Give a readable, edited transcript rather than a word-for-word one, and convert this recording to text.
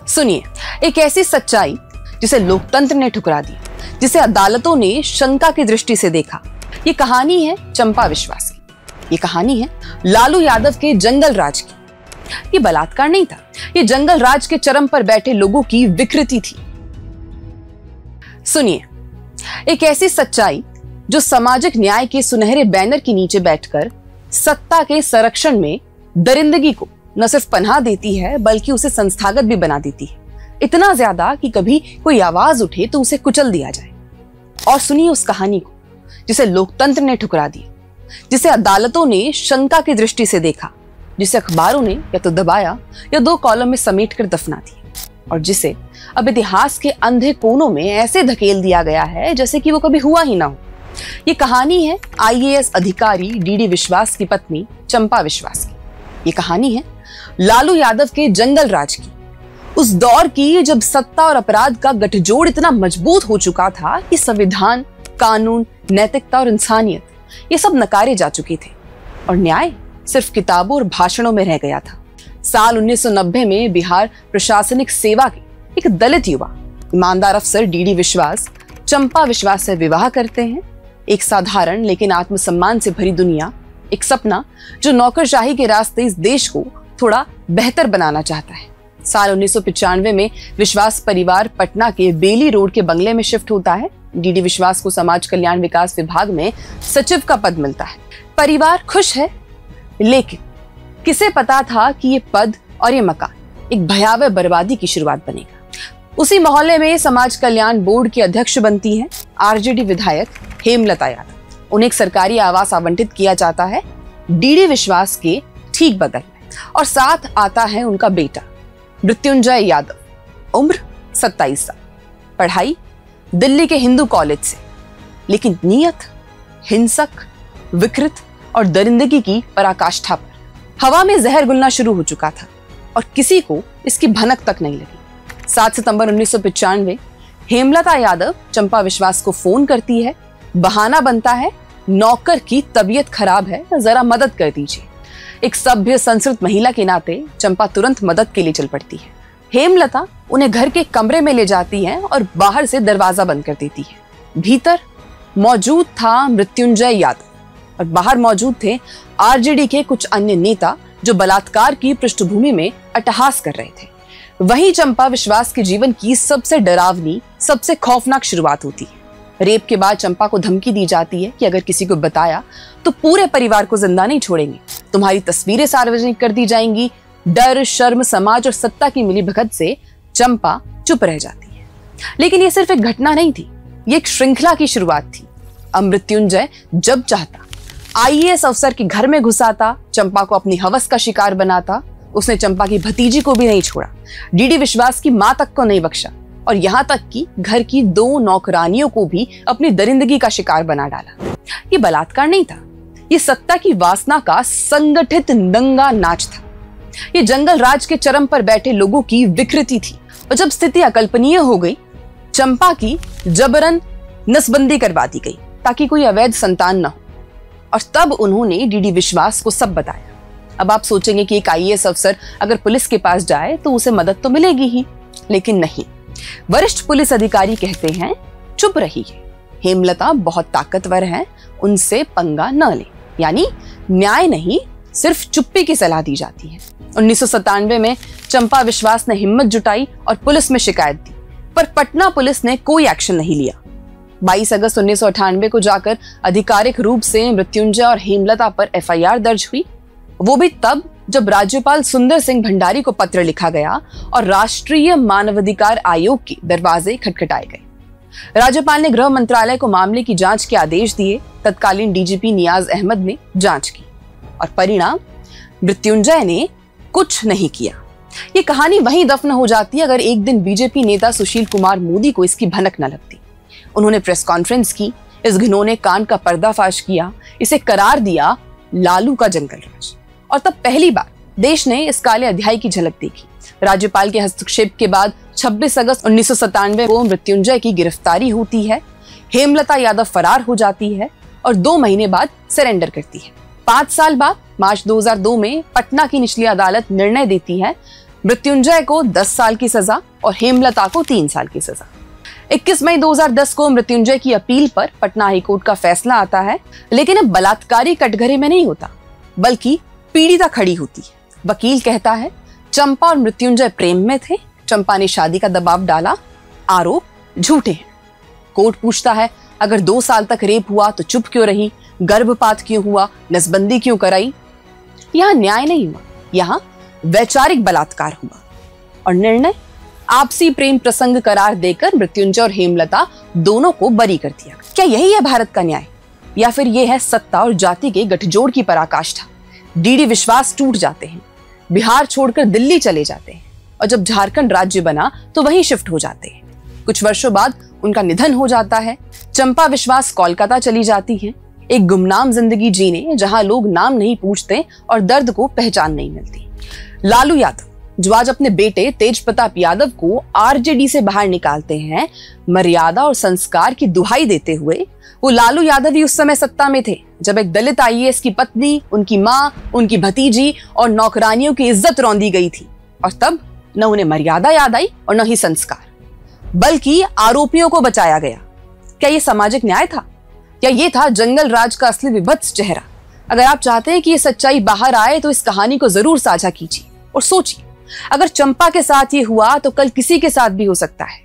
सुनिए, एक ऐसी सच्चाई जिसे लोकतंत्र ने ठुकरा दी, जिसे अदालतों ने शंका की दृष्टि से देखा। ये कहानी है चंपा विश्वास की। ये कहानी है लालू यादव के जंगल राज की। ये बलात्कार नहीं था, ये जंगल राज के चरम पर बैठे लोगों की विकृति थी। सुनिए, एक ऐसी सच्चाई जो सामाजिक न्याय के सुनहरे बैनर के नीचे बैठकर सत्ता के संरक्षण में दरिंदगी को न सिर्फ पनाह देती है बल्कि उसे संस्थागत भी बना देती है, इतना ज्यादा कि कभी कोई आवाज उठे तो उसे कुचल दिया जाए। और सुनिए उस कहानी को जिसे लोकतंत्र ने ठुकरा दिया, जिसे अदालतों ने शंका की दृष्टि से देखा, जिसे अखबारों ने या तो दबाया या 2 कॉलम में समेट कर दफना दिया, और जिसे अब इतिहास के अंधे कोनों में ऐसे धकेल दिया गया है जैसे कि वो कभी हुआ ही ना हो। ये कहानी है आईएएस अधिकारी डीडी विश्वास की पत्नी चंपा विश्वास की। ये कहानी है लालू यादव के जंगल राज की, उस दौर की जब सत्ता और अपराध का गठजोड़ इतना मजबूत हो चुका था कि संविधान, कानून, नैतिकता और इंसानियत ये सब नकारे जा चुके थे और न्याय सिर्फ किताबों और भाषणों में रह गया था। साल 1990 में बिहार प्रशासनिक सेवा के एक दलित युवा ईमानदार अफसर डीडी विश्वास चंपा विश्वास से विवाह करते हैं। एक साधारण लेकिन आत्मसम्मान से भरी दुनिया, एक सपना जो नौकरशाही के रास्ते इस देश को थोड़ा बेहतर बनाना चाहता है। साल 1995 में विश्वास परिवार पटना के बेली रोड के बंगले में शिफ्ट होता है। डीडी विश्वास को समाज कल्याण विकास विभाग में सचिव का पद मिलता है। परिवार खुश है, लेकिन किसे पता था कि ये पद और ये मकान एक भयावह बर्बादी की शुरुआत बनेगा। उसी मोहल्ले में समाज कल्याण बोर्ड की अध्यक्ष बनती है आरजेडी विधायक हेमलता यादव। उन्हें एक सरकारी आवास आवंटित किया जाता है डीडी विश्वास के ठीक बगल में, और साथ आता है उनका बेटा मृत्युंजय यादव, उम्र 27 साल, पढ़ाई दिल्ली के हिंदू कॉलेज से, लेकिन नीयत हिंसक, विकृत और दरिंदगी की पराकाष्ठा पर। हवा में जहर घुलना शुरू हो चुका था और किसी को इसकी भनक तक नहीं लगी। 7 सितंबर 1995 हेमलता यादव चंपा विश्वास को फोन करती है। बहाना बनता है नौकर की तबीयत खराब है, जरा मदद कर दीजिए। एक सभ्य संस्कृत महिला के नाते चंपा तुरंत मदद के लिए चल पड़ती है। हेमलता उन्हें घर के कमरे में ले जाती है और बाहर से दरवाजा बंद कर देती है। भीतर मौजूद था मृत्युंजय यादव और बाहर मौजूद थे आरजेडी के कुछ अन्य नेता जो बलात्कार की पृष्ठभूमि में अट्टहास कर रहे थे। वहीं चंपा विश्वास के जीवन की सबसे डरावनी, सबसे खौफनाक शुरुआत होती है। रेप के बाद चंपा को धमकी दी जाती है कि अगर किसी को बताया तो पूरे परिवार को जिंदा नहीं छोड़ेंगे, तुम्हारी तस्वीरें सार्वजनिक कर दी जाएंगी। डर, शर्म, समाज और सत्ता की मिलीभगत से चंपा चुप रह जाती है। लेकिन ये सिर्फ एक घटना नहीं थी, ये एक श्रृंखला की शुरुआत थी। अब मृत्युंजय जब चाहता आईएएस अफसर के घर में घुसाता, चंपा को अपनी हवस का शिकार बनाता। उसने चंपा की भतीजी को भी नहीं छोड़ा, डीडी विश्वास की मां तक को नहीं बख्शा, और यहां तक कि घर की 2 नौकरानियों को भी अपनी दरिंदगी का शिकार बना डाला। ये बलात्कार नहीं था, ये सत्ता की वासना का संगठित नंगा नाच था। ये जंगल राज के चरम पर बैठे लोगों की विकृति थी। और जब स्थिति अकल्पनीय हो गई, चंपा की जबरन नसबंदी करवा दी गई ताकि कोई अवैध संतान न हो, और तब उन्होंने डीडी विश्वास को सब बताया। अब आप सोचेंगे कि एक आईएएस अफसर अगर पुलिस के पास जाए तो उसे मदद तो मिलेगी ही, लेकिन नहीं। वरिष्ठ पुलिस अधिकारी कहते हैं चुप रहिए, हेमलता बहुत ताकतवर है, उनसे पंगा न ले। यानी न्याय नहीं, सिर्फ चुप्पी की सलाह दी जाती है। 1997 में चंपा विश्वास ने हिम्मत जुटाई और पुलिस में शिकायत दी, पर पटना पुलिस ने कोई एक्शन नहीं लिया। 22 अगस्त 1998 को जाकर आधिकारिक रूप से मृत्युंजय और हेमलता पर एफआईआर दर्ज हुई, वो भी तब जब राज्यपाल सुंदर सिंह भंडारी को पत्र लिखा गया और राष्ट्रीय मानवाधिकार आयोग के दरवाजे खटखटाए गए। राज्यपाल ने गृह मंत्रालय को मामले की जांच के आदेश दिए। तत्कालीन डीजीपी नियाज अहमद ने जांच की और परिणाम, मृत्युंजय ने कुछ नहीं किया। ये कहानी वहीं दफन हो जाती अगर एक दिन बीजेपी नेता सुशील कुमार मोदी को इसकी भनक न लगती। उन्होंने प्रेस कॉन्फ्रेंस की, इस घिनौने कांड का पर्दाफाश किया, इसे करार दिया लालू का जंगल राज। और तब पहली बार देश ने इस काले अध्याय की झलक देखी। राज्यपाल के हस्तक्षेप के बाद 26 अगस्त 1997 को मृत्युंजय की गिरफ्तारी होती है। हेमलता यादव फरार हो जाती है और 2 महीने बाद सरेंडर करती है। 5 साल बाद मार्च 2002 में पटना की निचली अदालत निर्णय देती है मृत्युंजय को 10 साल की सजा और हेमलता को 3 साल की सजा। 21 मई 2010 को मृत्युंजय की अपील पर पटना हाईकोर्ट का फैसला आता है, लेकिन अब बलात्कारी कटघरे में नहीं होता, बल्कि पीड़िता खड़ी होती है। वकील कहता है चंपा और मृत्युंजय प्रेम में थे, चंपा ने शादी का दबाव डाला, आरोप झूठे हैं। कोर्ट पूछता है अगर 2 साल तक रेप हुआ तो चुप क्यों रही, गर्भपात क्यों हुआ, नसबंदी क्यों कराई। यहां न्याय नहीं हुआ, यहां वैचारिक बलात्कार हुआ और निर्णय आपसी प्रेम प्रसंग करार देकर मृत्युंजय और हेमलता दोनों को बरी कर दिया। क्या यही है भारत का न्याय, या फिर यह है सत्ता और जाति के गठजोड़ की पराकाष्ठा। डीडी विश्वास टूट जाते हैं, बिहार छोड़कर दिल्ली चले जाते हैं और जब झारखंड राज्य बना तो वहीं शिफ्ट हो जाते हैं। कुछ वर्षों बाद उनका निधन हो जाता है। चंपा विश्वास कोलकाता चली जाती हैं, एक गुमनाम जिंदगी जीने जहां लोग नाम नहीं पूछते और दर्द को पहचान नहीं मिलती। लालू यादव जो आज अपने बेटे तेज प्रताप यादव को आरजेडी से बाहर निकालते हैं, मर्यादा और संस्कार की दुहाई देते हुए, वो लालू यादव ही उस समय सत्ता में थे जब एक दलित आईएएस की पत्नी, उनकी मां, उनकी भतीजी और नौकरानियों की इज्जत रौंदी गई थी और तब न उन्हें मर्यादा याद आई और न ही संस्कार, बल्कि आरोपियों को बचाया गया। क्या ये सामाजिक न्याय था, या ये था जंगल राज का असली विभत्स चेहरा? अगर आप चाहते हैं कि ये सच्चाई बाहर आए तो इस कहानी को जरूर साझा कीजिए और सोचिए, अगर चंपा के साथ ये हुआ तो कल किसी के साथ भी हो सकता है।